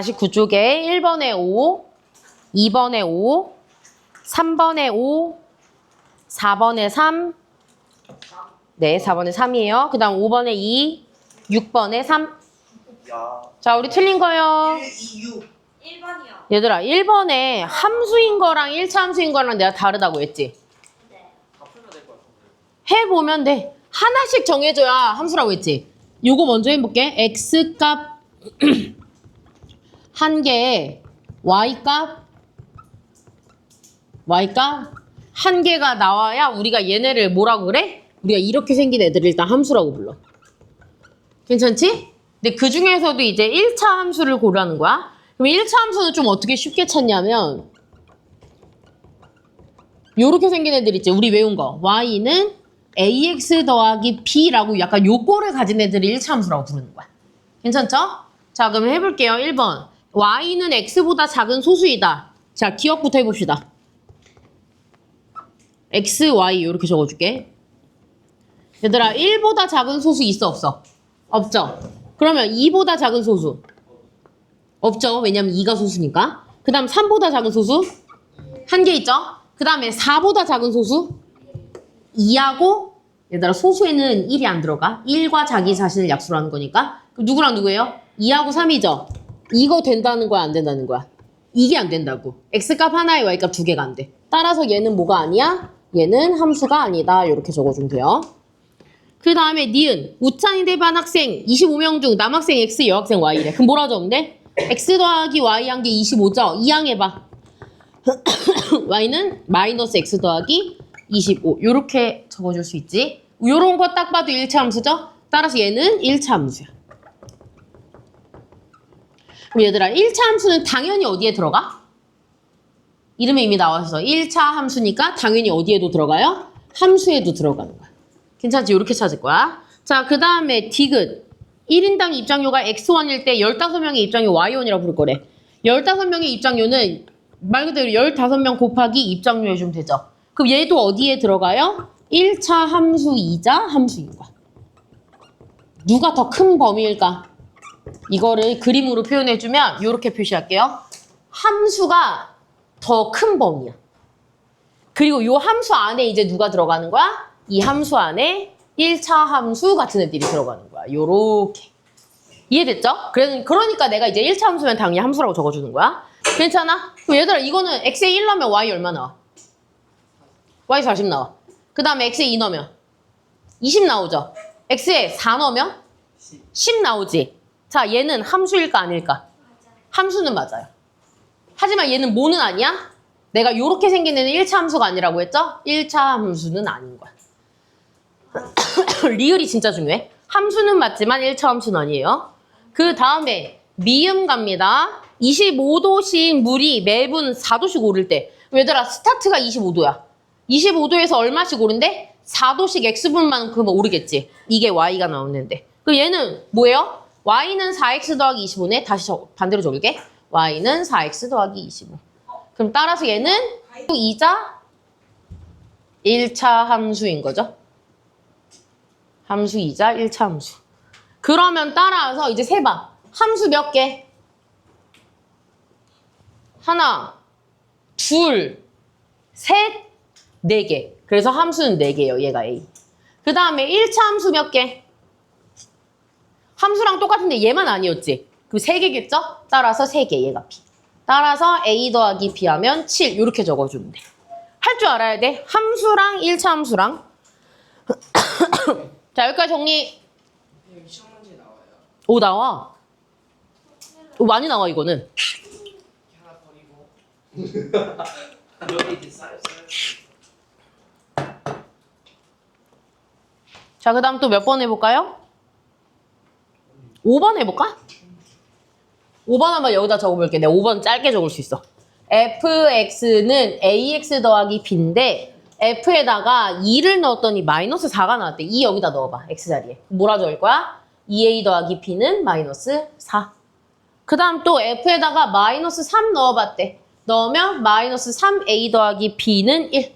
49쪽에 1번에 5, 2번에 5, 3번에 5, 4번에 3, 네, 4번에 3이에요. 그 다음 5번에 2, 6번에 3. 자, 우리 틀린 거요. 1번이요. 얘들아, 1번에 함수인 거랑 1차 함수인 거랑 내가 다르다고 했지? 네. 해보면 돼. 하나씩 정해줘야 함수라고 했지? 요거 먼저 해볼게. x값 한 개에 y값 한 개가 나와야 우리가 얘네를 뭐라고 그래? 우리가 이렇게 생긴 애들을 일단 함수라고 불러. 괜찮지? 근데 그 중에서도 이제 1차 함수를 고르라는 거야. 그럼 1차 함수는 좀 어떻게 쉽게 찾냐면 요렇게 생긴 애들 있지. 우리 외운 거. y는 ax 더하기 b라고 약간 요거를 가진 애들을 1차 함수라고 부르는 거야. 괜찮죠? 자, 그럼 해볼게요. 1번. y는 x보다 작은 소수이다. 자, 기억부터 해봅시다. x, y 이렇게 적어줄게. 얘들아, 1보다 작은 소수 있어, 없어? 없죠? 그러면 2보다 작은 소수? 없죠? 왜냐면 2가 소수니까. 그 다음 3보다 작은 소수? 한 개 있죠? 그 다음에 4보다 작은 소수? 2하고 얘들아, 소수에는 1이 안 들어가. 1과 자기 자신을 약수로 하는 거니까. 그럼 누구랑 누구예요? 2하고 3이죠? 이거 된다는 거야, 안 된다는 거야? 이게 안 된다고. x값 하나에 y값 두 개가 안 돼. 따라서 얘는 뭐가 아니야? 얘는 함수가 아니다. 이렇게 적어주면 돼요. 그 다음에 니은. 우찬이 대반 학생 25명 중 남학생 x, 여학생 y래. 그럼 뭐라 적으면 돼? x 더하기 y 한 게 25죠? 이항해봐. y는 마이너스 x 더하기 25. 요렇게 적어줄 수 있지. 요런 거 딱 봐도 1차 함수죠? 따라서 얘는 1차 함수야. 그럼 얘들아, 1차 함수는 당연히 어디에 들어가? 이름에 이미 나와서 1차 함수니까 당연히 어디에도 들어가요? 함수에도 들어가는 거야. 괜찮지? 이렇게 찾을 거야. 자, 그 다음에 디귿. 1인당 입장료가 x1일 때 15명의 입장료 y1이라고 부를 거래. 15명의 입장료는 말 그대로 15명 곱하기 입장료 해주면 되죠. 그럼 얘도 어디에 들어가요? 1차 함수이자 함수인 거야. 누가 더 큰 범위일까? 이거를 그림으로 표현해주면 이렇게 표시할게요. 함수가 더 큰 범위야. 그리고 이 함수 안에 이제 누가 들어가는 거야? 이 함수 안에 1차 함수 같은 애들이 들어가는 거야. 요렇게. 이해됐죠? 그러니까 내가 이제 1차 함수면 당연히 함수라고 적어주는 거야. 괜찮아? 그럼 얘들아, 이거는 x에 1 넣으면 y 얼마 나와? y 40 나와. 그 다음에 x에 2 넣으면 20 나오죠? x에 4 넣으면 10 나오지? 자, 얘는 함수일까 아닐까? 함수는 맞아요. 하지만 얘는 뭐는 아니야? 내가 요렇게 생긴 애는 1차 함수가 아니라고 했죠? 1차 함수는 아닌 거야. 리을이 진짜 중요해. 함수는 맞지만 1차 함수는 아니에요. 그 다음에 미음 갑니다. 25도씩 물이 매분 4도씩 오를 때. 얘들아, 스타트가 25도야. 25도에서 얼마씩 오른대? 4도씩 x분만큼 오르겠지. 이게 y가 나오는데. 그럼 얘는 뭐예요? y는 4x 더하기 25네. 다시 반대로 적을게. y는 4x 더하기 25. 그럼 따라서 얘는 2자 1차 함수인 거죠. 함수이자 1차 함수. 그러면 따라서 이제 세봐. 함수 몇 개? 하나, 둘, 셋, 네 개. 그래서 함수는 4개예요. 얘가 A. 그 다음에 1차 함수 몇 개? 함수랑 똑같은데 얘만 아니었지? 그럼 3개겠죠? 따라서 3개, 얘가 B. 따라서 A 더하기 B 하면 7. 이렇게 적어주면 돼. 할 줄 알아야 돼. 함수랑 1차 함수랑. 자, 여기까지 정리. 여기 시험 문제 나와요. 오, 나와. 오, 많이 나와, 이거는. 하나 버리고. 여기 이제 쌓였어요. 자, 그 다음 또 몇 번 해볼까요? 5번 해볼까? 5번 한번 여기다 적어볼게. 내가 5번 짧게 적을 수 있어. fx는 ax 더하기 b인데 f에다가 2를 넣었더니 마이너스 4가 나왔대. 2 여기다 넣어봐. x자리에. 뭐라 적을 거야? 2a 더하기 b는 마이너스 4. 그 다음 또 f에다가 마이너스 3 넣어봤대. 넣으면 마이너스 3a 더하기 b는 1.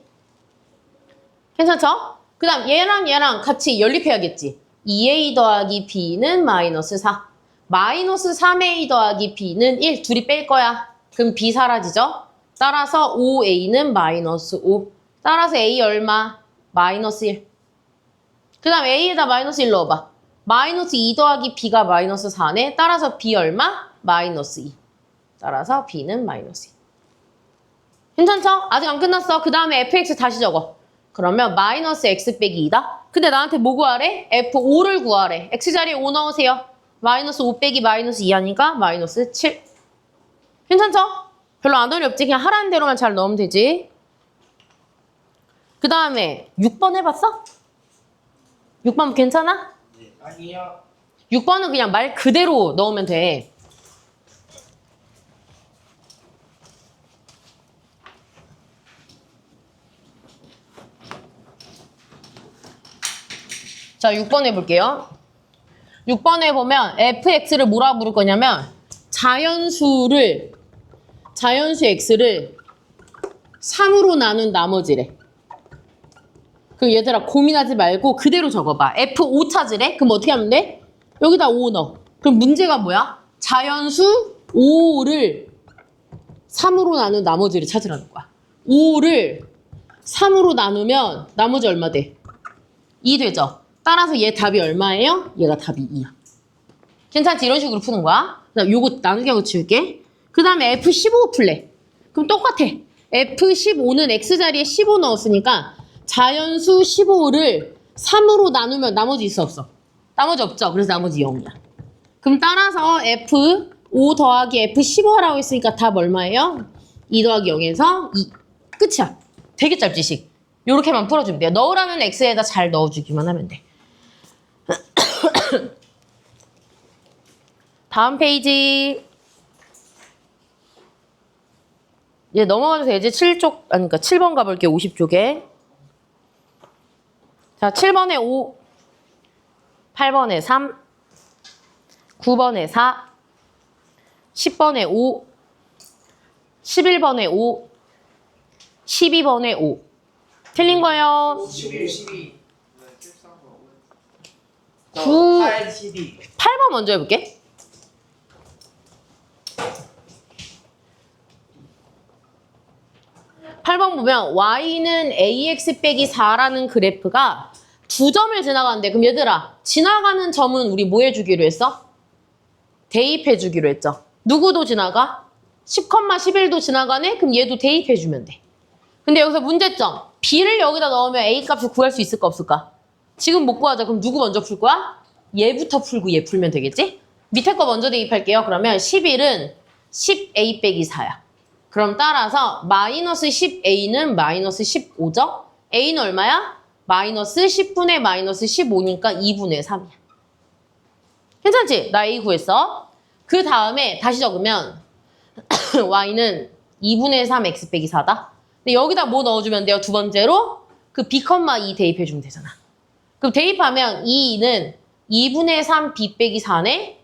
괜찮죠? 그 다음 얘랑 같이 연립해야겠지. 2a 더하기 b는 마이너스 4. 마이너스 3a 더하기 b는 1. 둘이 뺄 거야. 그럼 b 사라지죠? 따라서 5a는 마이너스 5. 따라서 a 얼마? 마이너스 1. 그 다음 a에다 마이너스 1 넣어봐. 마이너스 2 더하기 b가 마이너스 4네. 따라서 b 얼마? 마이너스 2. 따라서 b는 마이너스 2. 괜찮죠? 아직 안 끝났어. 그 다음에 fx 다시 적어. 그러면 마이너스 x 빼기 2다. 근데 나한테 뭐 구하래? f5를 구하래. x자리에 5 넣으세요. 마이너스 5 빼기 마이너스 2 하니까 마이너스 7. 괜찮죠? 별로 안 어렵지? 그냥 하라는 대로만 잘 넣으면 되지. 그 다음에 6번 해봤어? 6번 괜찮아? 네. 아니요. 6번은 그냥 말 그대로 넣으면 돼. 자, 6번 해볼게요. 6번에 보면 fx를 뭐라 부를 거냐면 자연수 x를 3으로 나눈 나머지래. 그럼 얘들아 고민하지 말고 그대로 적어봐. f5 찾으래? 그럼 어떻게 하면 돼? 여기다 5 넣어. 그럼 문제가 뭐야? 자연수 5를 3으로 나눈 나머지를 찾으라는 거야. 5를 3으로 나누면 나머지 얼마 돼? 2 되죠? 따라서 얘 답이 얼마예요? 얘가 답이 2야. 괜찮지? 이런 식으로 푸는 거야. 나 요거 나누기 하고 지울게. 그 다음에 F15 풀래. 그럼 똑같아. F15는 X자리에 15 넣었으니까 자연수 15를 3으로 나누면 나머지 있어 없어? 나머지 없죠? 그래서 나머지 0이야. 그럼 따라서 F5 더하기 F15 하라고 했으니까 답 얼마예요? 2 더하기 0에서 2. 끝이야. 되게 짧지식. 요렇게만 풀어주면 돼요. 넣으라면 X에다 잘 넣어주기만 하면 돼. 다음 페이지. 이제 넘어가도 되지? 7쪽, 아니, 그러니까 7번 가볼게요. 50쪽에. 자, 7번에 5, 8번에 3, 9번에 4, 10번에 5, 11번에 5, 12번에 5. 틀린 거예요. 11, 12. 네, 13번. 9. 8, 12. 8번 먼저 해볼게. 팔 번 보면 y는 ax 빼기 4라는 그래프가 2점을 지나가는데 그럼 얘들아 지나가는 점은 우리 뭐 해주기로 했어? 대입해주기로 했죠. 누구도 지나가? 10,11도 지나가네? 그럼 얘도 대입해주면 돼. 근데 여기서 문제점. b를 여기다 넣으면 a 값을 구할 수 있을까 없을까? 지금 못 구하자. 그럼 누구 먼저 풀 거야? 얘부터 풀고 얘 풀면 되겠지? 밑에 거 먼저 대입할게요. 그러면 11은 10a 빼기 4야. 그럼 따라서 마이너스 10a는 마이너스 15죠? a는 얼마야? 마이너스 10분의 마이너스 15니까 2분의 3이야. 괜찮지? 나 a 구했어. 그 다음에 다시 적으면 y는 2분의 3 x 빼기 4다. 근데 여기다 뭐 넣어주면 돼요? 두 번째로 그 b, 2 대입해주면 되잖아. 그럼 대입하면 2는 2분의 3 b 빼기 4네.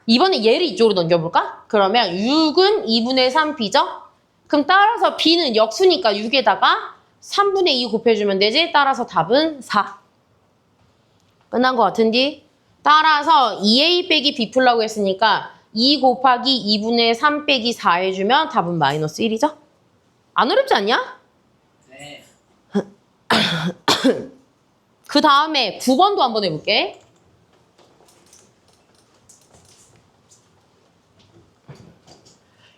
이번에 얘를 이쪽으로 넘겨볼까? 그러면 6은 2분의 3 b죠? 그럼 따라서 b는 역수니까 6에다가 3분의 2 곱해주면 되지? 따라서 답은 4. 끝난 것 같은디? 따라서 2a 빼기 b 풀라고 했으니까 2 곱하기 2분의 3 빼기 4 해주면 답은 마이너스 1이죠? 안 어렵지 않냐? 네. 그 다음에 9번도 한번 해볼게.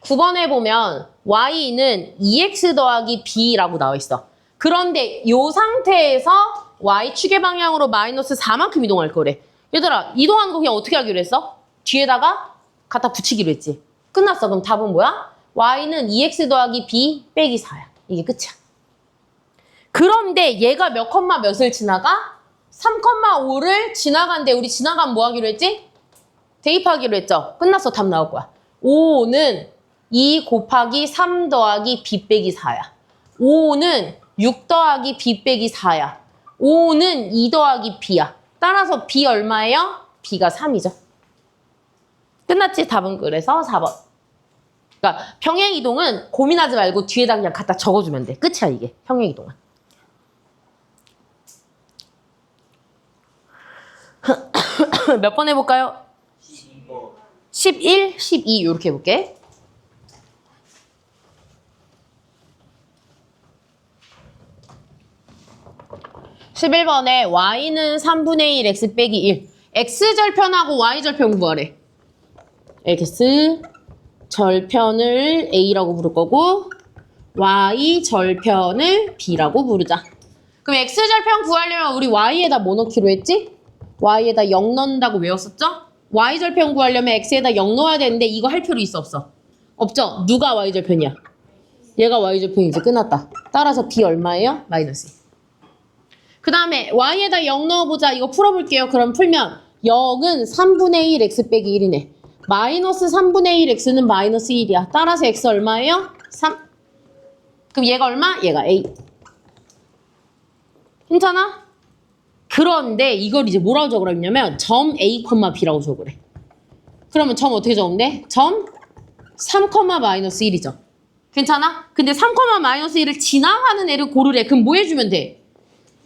(9번에) 보면 y는 2x 더하기 b라고 나와 있어. 그런데 이 상태에서 y축의 방향으로 마이너스 4만큼 이동할 거래. 얘들아 이동하는 거 그냥 어떻게 하기로 했어? 뒤에다가 갖다 붙이기로 했지. 끝났어. 그럼 답은 뭐야? y는 2x 더하기 b 빼기 4야. 이게 끝이야. 그런데 얘가 몇 컴마 몇을 지나가? 3,5를 지나간데 우리 지나가면 뭐 하기로 했지? 대입하기로 했죠. 끝났어. 답 나올 거야. 5는 2 곱하기 3 더하기 b 빼기 4야. 5는 6 더하기 b 빼기 4야. 5는 2 더하기 b야. 따라서 b 얼마예요? b가 3이죠. 끝났지? 답은 그래서 4번. 그러니까 평행이동은 고민하지 말고 뒤에다 그냥 갖다 적어주면 돼. 끝이야 이게 평행이동은. 몇 번 해볼까요? 12번. 11, 12 이렇게 해볼게. (11번에) y는 3분의 1 x 빼기 1. x절편하고 y절편 구하래. x절편을 a라고 부를 거고 y절편을 b라고 부르자. 그럼 x절편 구하려면 우리 y에다 뭐 넣기로 했지? y에다 0 넣는다고 외웠었죠? y절편 구하려면 x에다 0 넣어야 되는데 이거 할 필요 있어 없어? 없죠? 누가 y절편이야? 얘가 y절편이지. 끝났다. 따라서 b 얼마예요? 마이너스. 그 다음에 y에다 0 넣어보자. 이거 풀어볼게요. 그럼 풀면 0은 3분의 1 x 빼기 1이네. 마이너스 3분의 1 x는 마이너스 1이야. 따라서 x 얼마예요? 3. 그럼 얘가 얼마? 얘가 a. 괜찮아? 그런데 이걸 이제 뭐라고 적으라 했냐면 점 a, b라고 적으래. 그러면 점 어떻게 적으면 돼? 점 3, 마이너스 1이죠. 괜찮아? 근데 3, 마이너스 1을 지나가는 애를 고르래. 그럼 뭐 해주면 돼?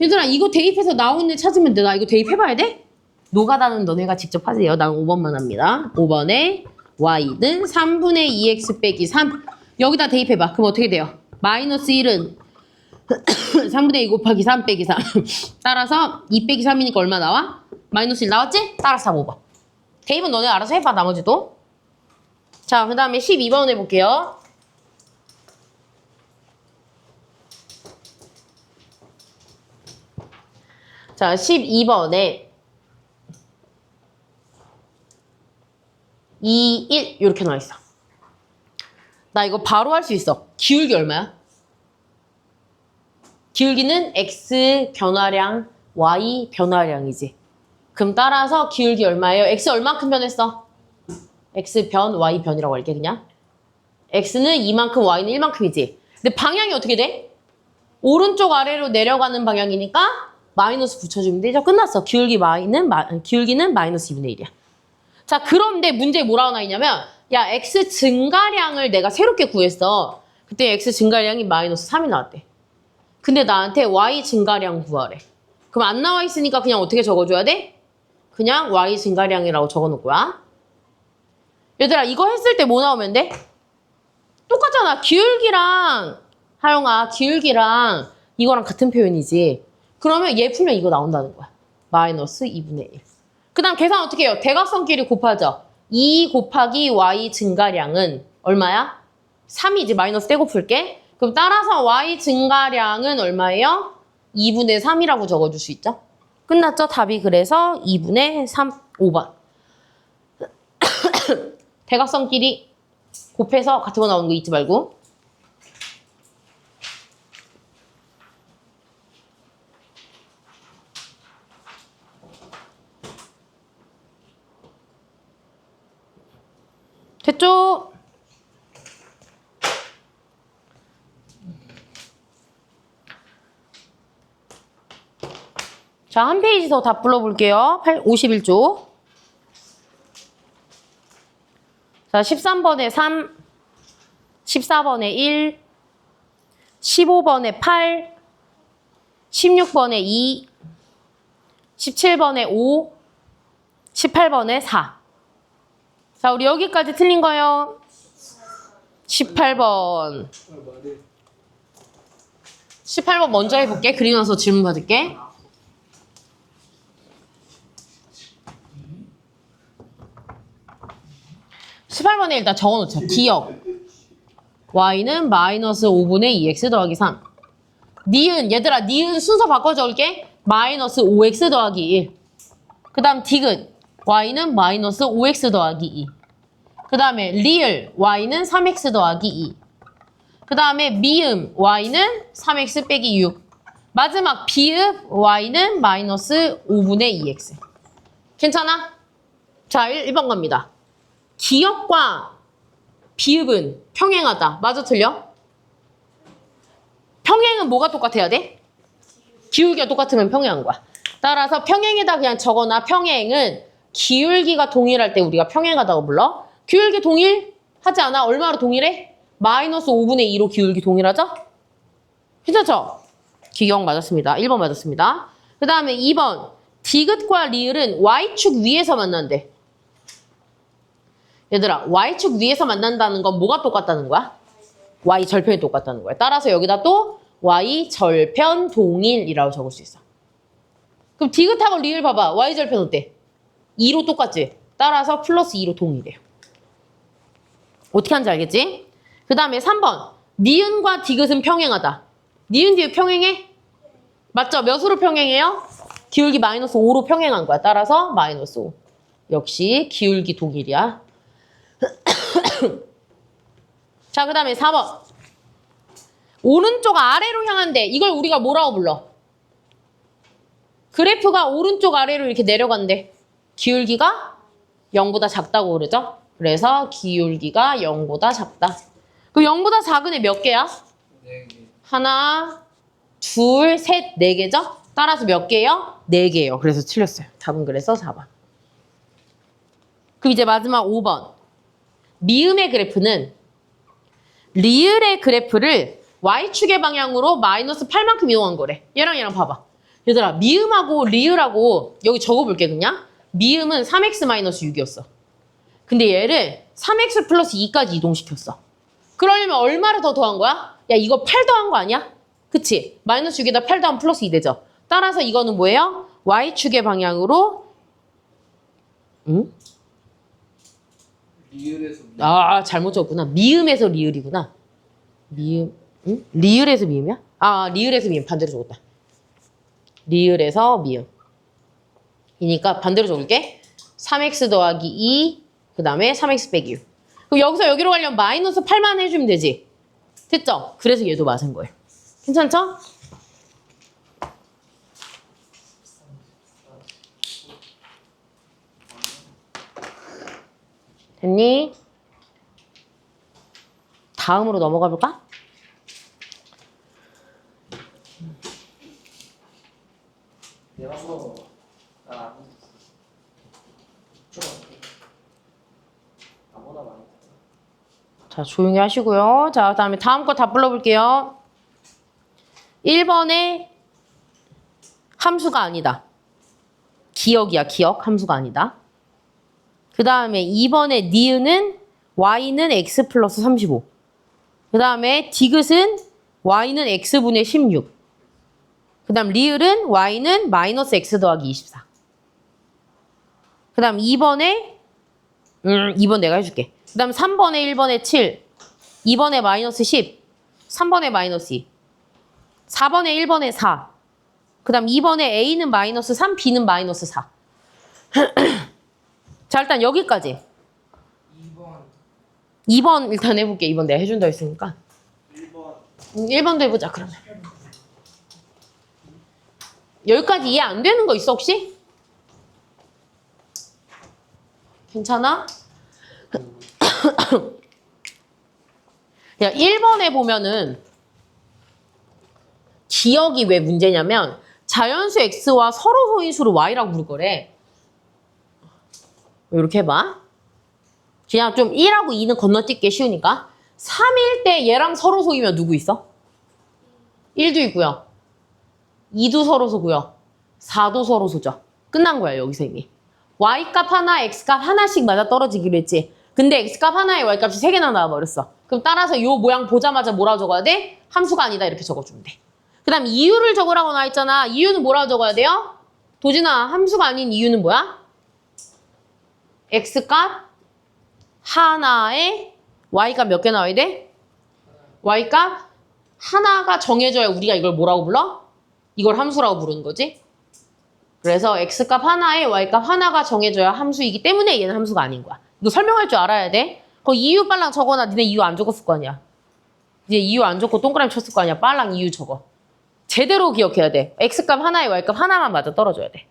얘들아 이거 대입해서 나오는 애 찾으면 돼. 나 이거 대입해봐야 돼? 노가다는 너네가 직접 하세요. 난 5번만 합니다. 5번에 y는 3분의 2x 빼기 3. 여기다 대입해봐. 그럼 어떻게 돼요? 마이너스 1은 3분의 2 곱하기 3 빼기 3. 따라서 2 빼기 3이니까 얼마 나와? 마이너스 1 나왔지? 따라서 5번. 대입은 너네 알아서 해봐. 나머지도. 자, 그 다음에 12번 해볼게요. 자, 12번에 2, 1 이렇게 나와있어. 나 이거 바로 할 수 있어. 기울기 얼마야? 기울기는 x 변화량, y 변화량이지. 그럼 따라서 기울기 얼마예요? x 얼마큼 변했어? x 변, y 변이라고 할게 그냥. x는 이만큼, y는 1만큼이지. 근데 방향이 어떻게 돼? 오른쪽 아래로 내려가는 방향이니까 마이너스 붙여주면 되죠. 끝났어. 기울기는 마이너스 2분의 1이야. 자, 그런데 문제에 뭐라고 나있냐면 야, x 증가량을 내가 새롭게 구했어. 그때 x 증가량이 마이너스 3이 나왔대. 근데 나한테 y 증가량 구하래. 그럼 안 나와 있으니까 그냥 어떻게 적어줘야 돼? 그냥 y 증가량이라고 적어놓을 거야. 얘들아 이거 했을 때 뭐 나오면 돼? 똑같잖아. 기울기랑 하영아 기울기랑 이거랑 같은 표현이지. 그러면 얘 풀면 이거 나온다는 거야. 마이너스 2분의 1. 그 다음 계산 어떻게 해요? 대각선끼리 곱하죠. 2 곱하기 y 증가량은 얼마야? 3이지. 마이너스 떼고 풀게. 그럼 따라서 y 증가량은 얼마예요? 2분의 3이라고 적어줄 수 있죠? 끝났죠? 답이 그래서 2분의 3, 5번. 대각선끼리 곱해서 같은 거 나오는 거 잊지 말고. 됐죠? 자, 한 페이지 더 다 불러볼게요. 51쪽. 자, 13번에 3, 14번에 1, 15번에 8, 16번에 2, 17번에 5, 18번에 4. 자, 우리 여기까지 틀린 거요. 18번. 18번 먼저 해볼게. 그리고 나서 질문 받을게. (18번에) 일단 적어놓자. 기억. y는 마이너스 5분의 2x 더하기 3. 니은, 얘들아, 니은 순서 바꿔 적을게. 마이너스 5x 더하기 1. 그 다음 디귿. y는 마이너스 5x 더하기 2. 그 다음에 리을. y는 3x 더하기 2. 그 다음에 미음. y는 3x 빼기 6. 마지막 비읍. y는 마이너스 5분의 2x. 괜찮아? 자, 1번 갑니다. 기억과 비읍은 평행하다. 맞아, 틀려? 평행은 뭐가 똑같아야 돼? 기울기가 똑같으면 평행한 거야. 따라서 평행에다 그냥 적어놔. 평행은 기울기가 동일할 때 우리가 평행하다고 불러. 기울기 동일하지 않아? 얼마로 동일해? 마이너스 5분의 2로 기울기 동일하죠? 괜찮죠? 기억 맞았습니다. 1번 맞았습니다. 그 다음에 2번. 디귿과 리을은 y축 위에서 만난대. 얘들아, y축 위에서 만난다는 건 뭐가 똑같다는 거야? y 절편이 똑같다는 거야. 따라서 여기다 또 y 절편 동일이라고 적을 수 있어. 그럼 디귿하고 리을 봐봐. y 절편 어때? 2로 똑같지? 따라서 플러스 2로 동일해요. 어떻게 하는지 알겠지? 그 다음에 3번. 니은과 디귿은 평행하다. 니은 디귿 평행해? 맞죠? 몇으로 평행해요? 기울기 마이너스 5로 평행한 거야. 따라서 마이너스 5. 역시 기울기 동일이야. 자, 그 다음에 4번. 오른쪽 아래로 향한데 이걸 우리가 뭐라고 불러? 그래프가 오른쪽 아래로 이렇게 내려간대. 기울기가 0보다 작다고 그러죠? 그래서 기울기가 0보다 작다. 그럼 0보다 작은 애 몇 개야? 4개. 하나, 둘, 셋, 네 개죠? 따라서 몇 개예요? 4개예요. 그래서 틀렸어요. 답은 그래서 4번. 그럼 이제 마지막 5번. 미음의 그래프는 리을의 그래프를 y축의 방향으로 마이너스 8만큼 이동한 거래. 얘랑 얘랑 봐봐. 얘들아, 미음하고 리을하고 여기 적어볼게 그냥. 미음은 3x-6이었어. 근데 얘를 3x 플러스 2까지 이동시켰어. 그러려면 얼마를 더 더한 거야? 야, 이거 8 더한 거 아니야? 그치? 마이너스 6에다 8 더하면 플러스 2 되죠? 따라서 이거는 뭐예요? y축의 방향으로 리을에서 미. 아, 잘못 적었구나. 미음에서 리을이구나. 미음, 응? 리을에서 미음이야? 아, 리을에서 미음. 반대로 적었다. 리을에서 미음. 이니까 반대로 적을게. 3x 더하기 2, 그 다음에 3x 빼기 6. 그럼 여기서 여기로 가려면 마이너스 8만 해주면 되지. 됐죠? 그래서 얘도 맞은 거예요. 괜찮죠? 됐니? 다음으로 넘어가 볼까? 내가 뭐 나 좀. 나보다 많이. 자, 조용히 하시고요. 자, 다음에 다음 거 다 불러볼게요. 1번에 함수가 아니다. 기억이야, 기억. 함수가 아니다. 그 다음에 2번에 니은은 y는 x 플러스 35. 그 다음에 디귿은 y는 x분의 16. 그 다음 리을은 y는 마이너스 x 더하기 24. 그 다음 2번에 2번 내가 해줄게. 그 다음 3번에 1번에 7. 2번에 마이너스 10. 3번에 마이너스 2. 4번에 1번에 4. 그 다음 2번에 a는 마이너스 3, b는 마이너스 4. 자, 일단 여기까지. 2번. 2번 일단 해볼게. 2번 내가 해준다 했으니까. 1번. 1번도 해보자, 그러면. 여기까지 이해 안 되는 거 있어, 혹시? 괜찮아? 야, 1번에 보면은 기억이 왜 문제냐면 자연수 x와 서로 소인수를 y라고 부를 거래. 이렇게 해봐. 그냥 좀 1하고 2는 건너뛰기 쉬우니까 3일 때 얘랑 서로 소이면 누구 있어? 1도 있고요. 2도 서로 소고요. 4도 서로 소죠. 끝난 거야 여기서 이미. y값 하나, x값 하나씩 맞아 떨어지기로 했지. 근데 x값 하나에 y값이 3개나 나와버렸어. 그럼 따라서 이 모양 보자마자 뭐라고 적어야 돼? 함수가 아니다 이렇게 적어주면 돼. 그 다음 이유를 적으라고 나와있잖아. 이유는 뭐라고 적어야 돼요? 도진아, 함수가 아닌 이유는 뭐야? x값 하나에 y값 몇 개 나와야 돼? y값 하나가 정해져야 우리가 이걸 뭐라고 불러? 이걸 함수라고 부르는 거지. 그래서 x값 하나에 y값 하나가 정해져야 함수이기 때문에 얘는 함수가 아닌 거야. 이거 설명할 줄 알아야 돼. 거 이유 빨랑 적어놔. 니네 이유 안 적었을 거 아니야. 니네 이유 안 적고 동그라미 쳤을 거 아니야. 빨랑 이유 적어. 제대로 기억해야 돼. x값 하나에 y값 하나만 맞아 떨어져야 돼.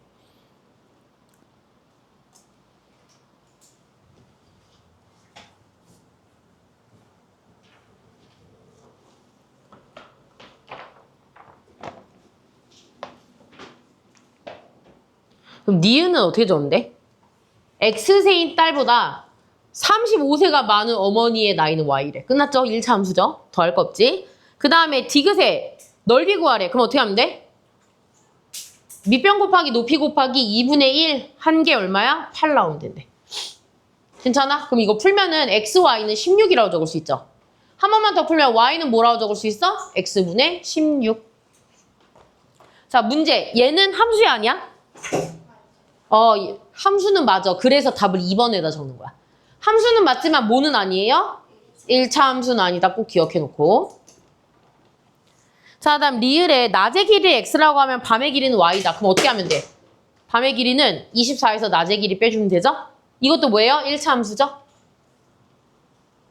그럼 니은은 어떻게 적는데? X세인 딸보다 35세가 많은 어머니의 나이는 Y래. 끝났죠? 1차 함수죠? 더 할 거 없지? 그 다음에 디귿의 넓이 구하래. 그럼 어떻게 하면 돼? 밑변 곱하기 높이 곱하기 2분의 1 한 개 얼마야? 8 나오면 된대. 괜찮아? 그럼 이거 풀면은 xy는 16이라고 적을 수 있죠. 한 번만 더 풀면 y는 뭐라고 적을 수 있어? x분의 16. 자, 문제. 얘는 함수 아니야? 함수는 맞아. 그래서 답을 2번에다 적는 거야. 함수는 맞지만 뭐는 아니에요? 1차 함수는 아니다. 꼭 기억해놓고. 자, 다음 리을에 낮의 길이 x라고 하면 밤의 길이는 y다. 그럼 어떻게 하면 돼? 밤의 길이는 24에서 낮의 길이 빼주면 되죠? 이것도 뭐예요? 1차 함수죠?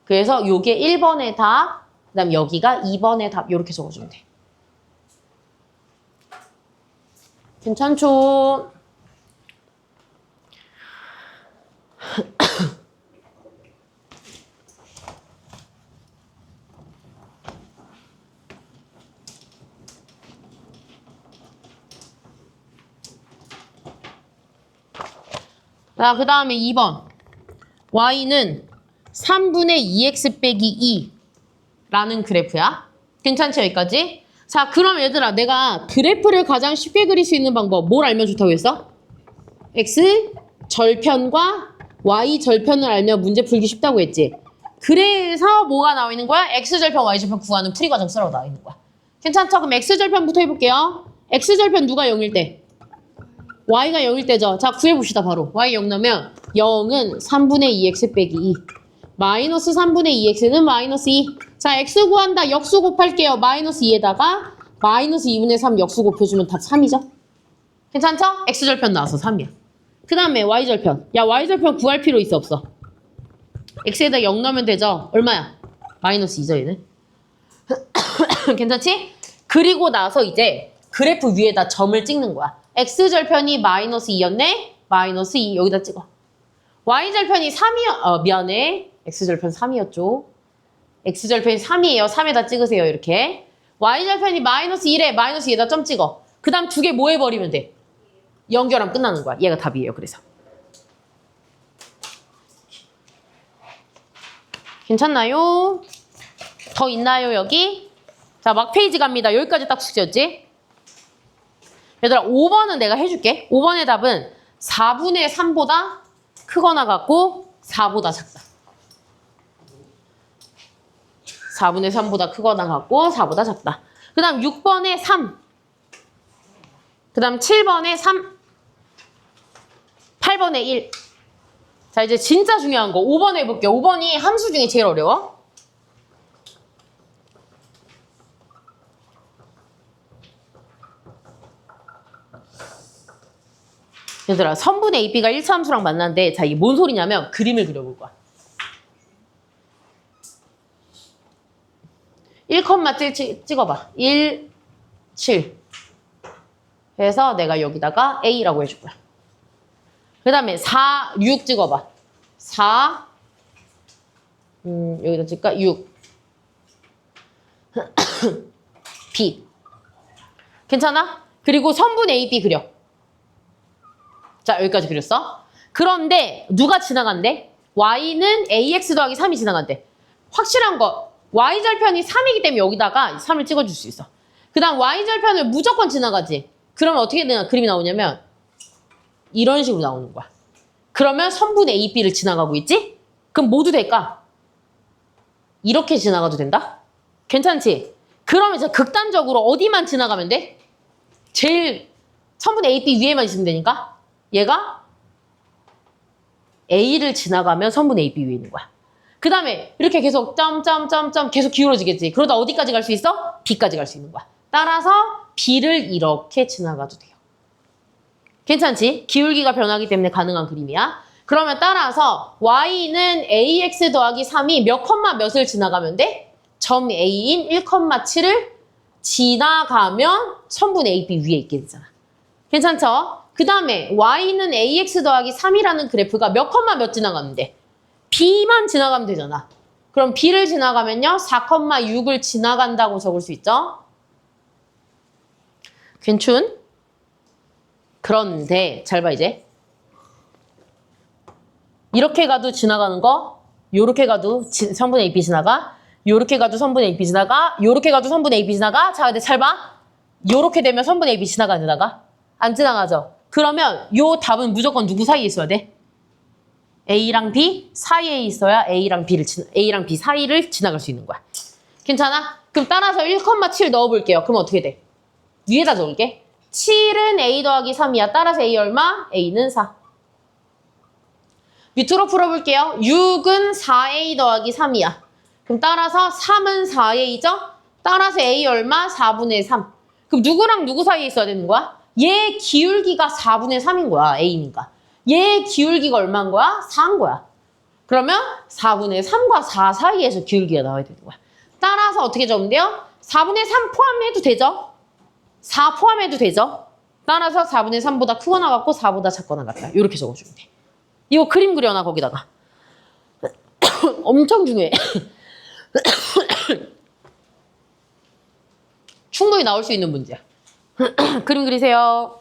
그래서 요게 1번의 답, 그 다음 여기가 2번의 답 이렇게 적어주면 돼. 괜찮죠? 자, 그 다음에 2번. y는 3분의 2x 빼기 2라는 그래프야. 괜찮지, 여기까지? 자, 그럼 얘들아, 내가 그래프를 가장 쉽게 그릴 수 있는 방법, 뭘 알면 좋다고 했어? x 절편과 y 절편을 알면 문제 풀기 쉽다고 했지? 그래서 뭐가 나와 있는 거야? x 절편, y 절편 구하는 풀이 과정 쓰라고 나와 있는 거야. 괜찮죠? 그럼 x 절편부터 해볼게요. x 절편 누가 0일 때? y가 0일 때죠. 자, 구해봅시다, 바로. y 0 넣으면 0은 3분의 2x 빼기 2. 마이너스 3분의 2x는 마이너스 2. 자, x 구한다. 역수 곱할게요. 마이너스 2에다가 마이너스 2분의 3 역수 곱해주면 답 3이죠. 괜찮죠? x절편 나와서 3이야. 그 다음에 y절편. 야, y절편 구할 필요 있어, 없어? x에다 0 넣으면 되죠? 얼마야? 마이너스 2죠, 얘는. 괜찮지? 그리고 나서 이제 그래프 위에다 점을 찍는 거야. x절편이 마이너스 2였네? 마이너스 2 여기다 찍어. y절편이 3이야. 미안해. x절편 3이었죠. x절편이 3이에요. 3에다 찍으세요. 이렇게. y절편이 마이너스 1에 마이너스 2에다 점 찍어. 그 다음 두 개 뭐 해버리면 돼? 연결하면 끝나는 거야. 얘가 답이에요. 그래서. 괜찮나요? 더 있나요, 여기? 자, 막 페이지 갑니다. 여기까지 딱 숙제였지? 얘들아, 5번은 내가 해줄게. 5번의 답은 4분의 3보다 크거나 같고 4보다 작다. 4분의 3보다 크거나 같고 4보다 작다. 그 다음 6번에 3. 그 다음 7번에 3. 8번에 1. 자, 이제 진짜 중요한 거 5번 해볼게요. 5번이 함수 중에 제일 어려워. 얘들아, 선분의 AB가 1차 함수랑 만났는데, 자, 이게 뭔 소리냐면 그림을 그려볼 거야. 1,7 찍어봐. 1, 7. 해서 내가 여기다가 A라고 해줄 거야. 그 다음에 4, 6 찍어봐. 4, 여기다 찍을까? 6. B. 괜찮아? 그리고 선분 AB 그려. 자, 여기까지 그렸어. 그런데 누가 지나간대? y는 ax 더하기 3이 지나간대. 확실한 거. y절편이 3이기 때문에 여기다가 3을 찍어줄 수 있어. 그 다음 y절편을 무조건 지나가지. 그러면 어떻게 그림이 나오냐면 이런 식으로 나오는 거야. 그러면 선분 AB를 지나가고 있지? 그럼 모두 될까? 이렇게 지나가도 된다? 괜찮지? 그러면 이제 극단적으로 어디만 지나가면 돼? 제일 선분 AB 위에만 있으면 되니까 얘가 A를 지나가면 선분 AB 위에 있는 거야. 그 다음에 이렇게 계속 점점점점 계속 기울어지겠지. 그러다 어디까지 갈 수 있어? B까지 갈 수 있는 거야. 따라서 B를 이렇게 지나가도 돼요. 괜찮지? 기울기가 변하기 때문에 가능한 그림이야. 그러면 따라서 Y는 AX 더하기 3이 몇 컴마 몇을 지나가면 돼? 점 A인 1,7을 지나가면 선분 AB 위에 있게 되잖아. 괜찮죠? 그 다음에 Y는 AX 더하기 3이라는 그래프가 몇 컴마 몇 지나가면 돼? B만 지나가면 되잖아. 그럼 B를 지나가면요. 4,6을 지나간다고 적을 수 있죠? 괜춘? 그런데 잘 봐 이제. 이렇게 가도 지나가는 거, 요렇게 가도 선분 AB 지나가, 요렇게 가도 선분 AB 지나가, 요렇게 가도 선분 AB 지나가. 자, 근데 잘 봐. 요렇게 되면 선분 AB 지나가? 안 지나가죠? 그러면 요 답은 무조건 누구 사이에 있어야 돼? A랑 B 사이에 있어야 A랑 B 사이를 지나갈 수 있는 거야. 괜찮아? 그럼 따라서 1,7 넣어볼게요. 그럼 어떻게 돼? 위에다 적을게. 7은 A 더하기 3이야. 따라서 A 얼마? A는 4. 밑으로 풀어볼게요. 6은 4A 더하기 3이야. 그럼 따라서 3은 4A죠? 따라서 A 얼마? 4분의 3. 그럼 누구랑 누구 사이에 있어야 되는 거야? 얘 기울기가 4분의 3인 거야. A니까. 얘 기울기가 얼마인 거야? 4인 거야. 그러면 4분의 3과 4 사이에서 기울기가 나와야 되는 거야. 따라서 어떻게 적으면 돼요? 4분의 3 포함해도 되죠? 4 포함해도 되죠? 따라서 4분의 3보다 크거나 같고 4보다 작거나 같다. 이렇게 적어주면 돼. 이거 그림 그려놔 거기다가. 엄청 중요해. 충분히 나올 수 있는 문제야. 그림 그리세요.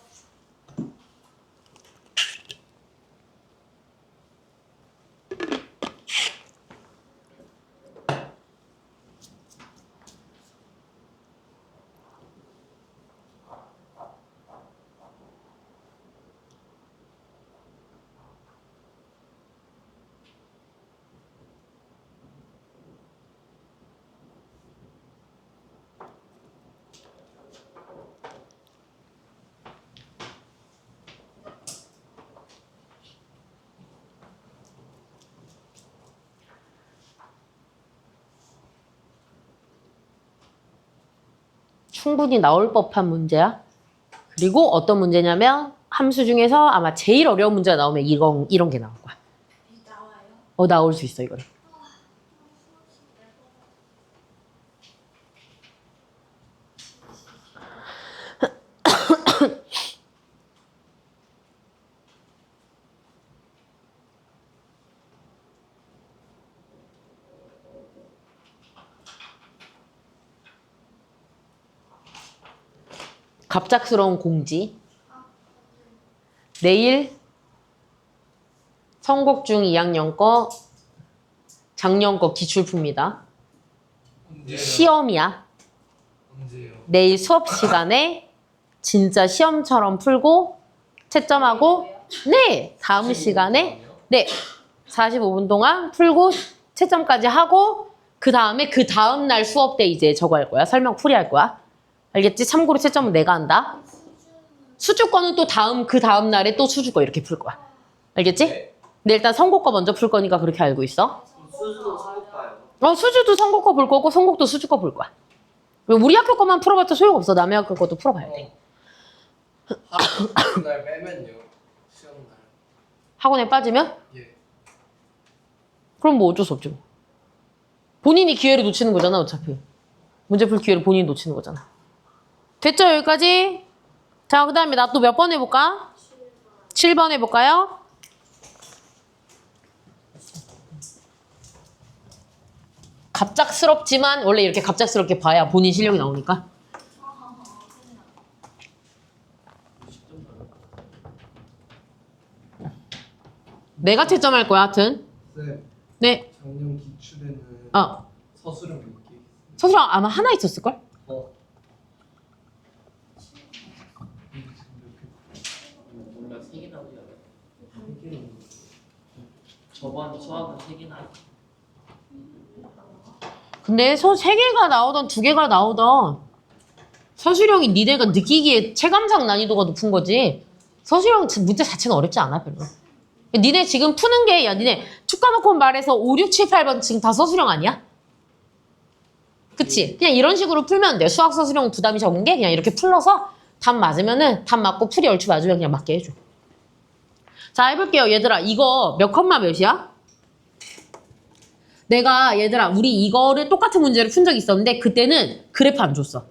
충분히 나올 법한 문제야. 그리고 어떤 문제냐면 함수 중에서 아마 제일 어려운 문제가 나오면 이런 게 나올 거야. 나와요? 나올 수 있어 이거는. 갑작스러운 공지. 내일 성곡중 2학년 거 작년 거 기출품이다. 언제요? 시험이야. 언제요? 내일 수업 시간에 진짜 시험처럼 풀고 채점하고 네 다음 시간에 네 45분 동안 풀고 채점까지 하고 그 다음에 그 다음 날 수업 때 이제 저거 할 거야. 설명 풀이 할 거야. 알겠지? 참고로 채점은 내가 한다. 수주 거는 또 그 다음 날에 또 수주 거 이렇게 풀 거야. 알겠지? 네. 근데 일단 선곡 거 먼저 풀 거니까 그렇게 알고 있어. 수주도 선곡 봐요. 수주도 선곡 거 볼 거고 선곡도 수주 거 볼 거야. 왜 우리 학교 거만 풀어봤자 소용없어. 남의 학교 것도 풀어봐야 돼. 날 빼면요. 시험 날. 학원에 빠지면? 예. 그럼 뭐 어쩔 수 없죠. 본인이 기회를 놓치는 거잖아 어차피. 문제 풀 기회를 본인이 놓치는 거잖아. 됐죠 여기까지? 자 그 다음에 나 또 몇 번 해볼까? 7번 해볼까요? 갑작스럽지만 원래 이렇게 갑작스럽게 봐야 본인 실력이 나오니까. 내가 채점할 거야 하여튼. 쌤, 네. 작년 기출에는 서술형 몇 개 있어요? 서술형 아마 하나 있었을걸? 몰라, 3개나 보지 않아요? 저번 수학은 3개나 근데 3개가 나오던 2개가 나오던 서술형이 니네가 느끼기에 체감상 난이도가 높은 거지. 서술형 문제 자체는 어렵지 않아 별로. 니네 지금 푸는 게 니네 축가놓고 말해서 5, 6, 7, 8번 지금 다 서술형 아니야? 그치? 그냥 이런 식으로 풀면 돼. 수학 서술형 부담이 적은 게 그냥 이렇게 풀러서 답 맞으면은 답 맞고 풀이 얼추 맞으면 그냥 맞게 해줘. 자 해볼게요 얘들아. 이거 몇 컴마 몇이야? 내가 얘들아 우리 이거를 똑같은 문제를 푼 적이 있었는데 그때는 그래프 안 줬어.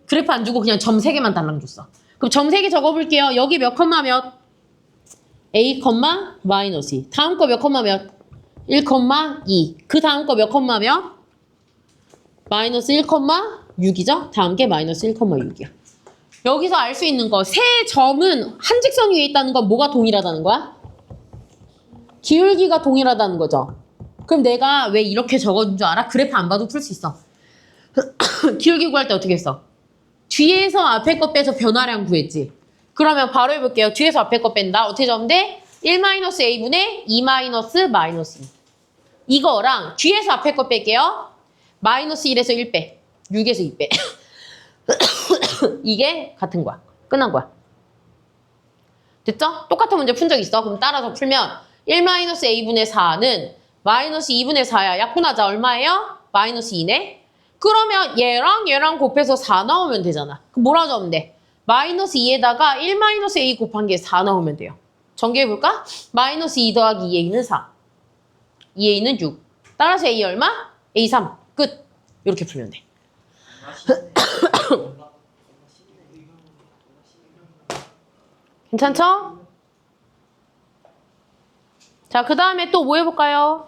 그래프 안 주고 그냥 점 3개만 달랑 줬어. 그럼 점 3개 적어볼게요. 여기 몇 컴마 몇? A, 마이너스 2. 다음 거 몇 컴마 몇? 1,2. 그 다음 거 몇 컴마 몇? 마이너스 1,6이죠? 다음 게 마이너스 1,6이야. 여기서 알 수 있는 거 세 점은 한 직선 위에 있다는 건 뭐가 동일하다는 거야? 기울기가 동일하다는 거죠. 그럼 내가 왜 이렇게 적어준 줄 알아? 그래프 안 봐도 풀 수 있어. 기울기 구할 때 어떻게 했어? 뒤에서 앞에 거 빼서 변화량 구했지. 그러면 바로 해볼게요. 뒤에서 앞에 거 뺀다. 어떻게 적으면 돼? 1-a분의 2 마이너스 2. 이거랑 뒤에서 앞에 거 뺄게요. 마이너스 1에서 1 빼. 6에서 2 빼. 이게 같은 거야. 끝난 거야. 됐죠? 똑같은 문제 푼 적 있어. 그럼 따라서 풀면 1-a분의 4는 마이너스 2분의 4야. 약분하자. 얼마예요? 마이너스 2네. 그러면 얘랑 곱해서 4 나오면 되잖아. 그럼 뭐라 적으면 돼? 마이너스 2에다가 1-a 곱한 게 4 나오면 돼요. 전개해볼까? 마이너스 2 더하기 2a는 4. 2a는 6. 따라서 a 얼마? a 3. 끝. 이렇게 풀면 돼. 괜찮죠? 자, 그 다음에 또 뭐 해볼까요?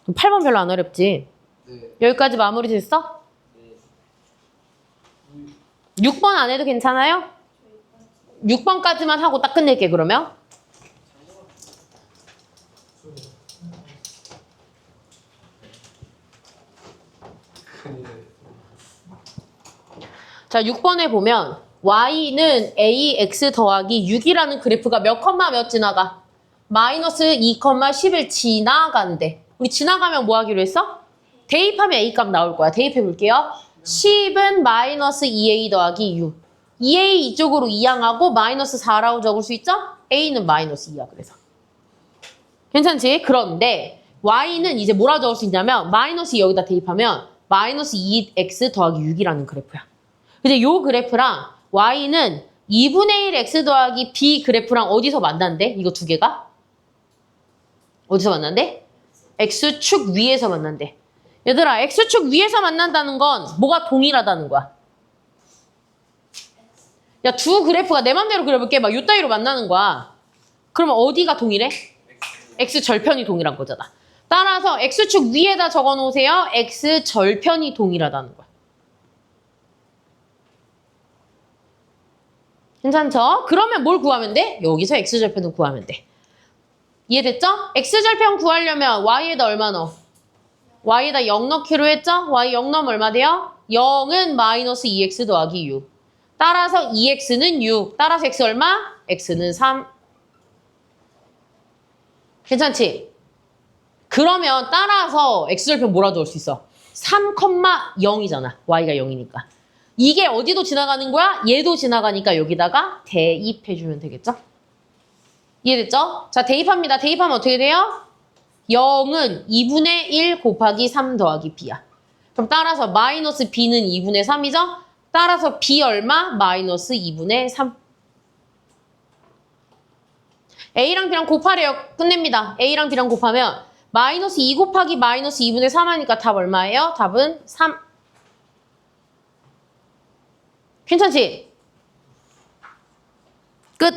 8번 별로 안 어렵지? 네. 여기까지 마무리 됐어? 6번 안 해도 괜찮아요? 6번까지만 하고 딱 끝낼게, 그러면. 자, 6번에 보면 y는 ax 더하기 6이라는 그래프가 몇 컴마 몇 지나가? 마이너스 2,11 지나간대. 우리 지나가면 뭐 하기로 했어? 대입하면 a 값 나올 거야. 대입해 볼게요. 10은 마이너스 2a 더하기 6. 2a 이쪽으로 이항하고 마이너스 4라고 적을 수 있죠? a는 마이너스 2야, 그래서. 괜찮지? 그런데 y는 이제 뭐라 적을 수 있냐면 마이너스 2 여기다 대입하면 마이너스 2x 더하기 6이라는 그래프야. 근데 요 그래프랑 y는 2분의 1 x 더하기 b 그래프랑 어디서 만난대? 이거 두 개가? 어디서 만난대? x축 위에서 만난대. 얘들아, x축 위에서 만난다는 건 뭐가 동일하다는 거야? 야, 두 그래프가 내 맘대로 그려볼게. 막 요 따위로 만나는 거야. 그러면 어디가 동일해? x절편이 동일한 거잖아. 따라서 x축 위에다 적어놓으세요. x절편이 동일하다는 거야. 괜찮죠? 그러면 뭘 구하면 돼? 여기서 x절편을 구하면 돼. 이해됐죠? x절편 구하려면 y에다 얼마 넣어? y에다 0 넣기로 했죠? y 0 넣으면 얼마 돼요? 0은 마이너스 2x 더하기 6. 따라서 2x는 6. 따라서 x 얼마? x는 3. 괜찮지? 그러면 따라서 x절편 뭐라 적을 수 있어? 3,0이잖아. y가 0이니까. 이게 어디도 지나가는 거야? 얘도 지나가니까 여기다가 대입해주면 되겠죠? 이해됐죠? 자, 대입합니다. 대입하면 어떻게 돼요? 0은 2분의 1 곱하기 3 더하기 b야. 그럼 따라서 마이너스 b는 2분의 3이죠? 따라서 b 얼마? 마이너스 2분의 3. a랑 b랑 곱하래요. 끝냅니다. a랑 b랑 곱하면 마이너스 2 곱하기 마이너스 2분의 3 하니까 답 얼마예요? 답은 3. 괜찮지? 끝.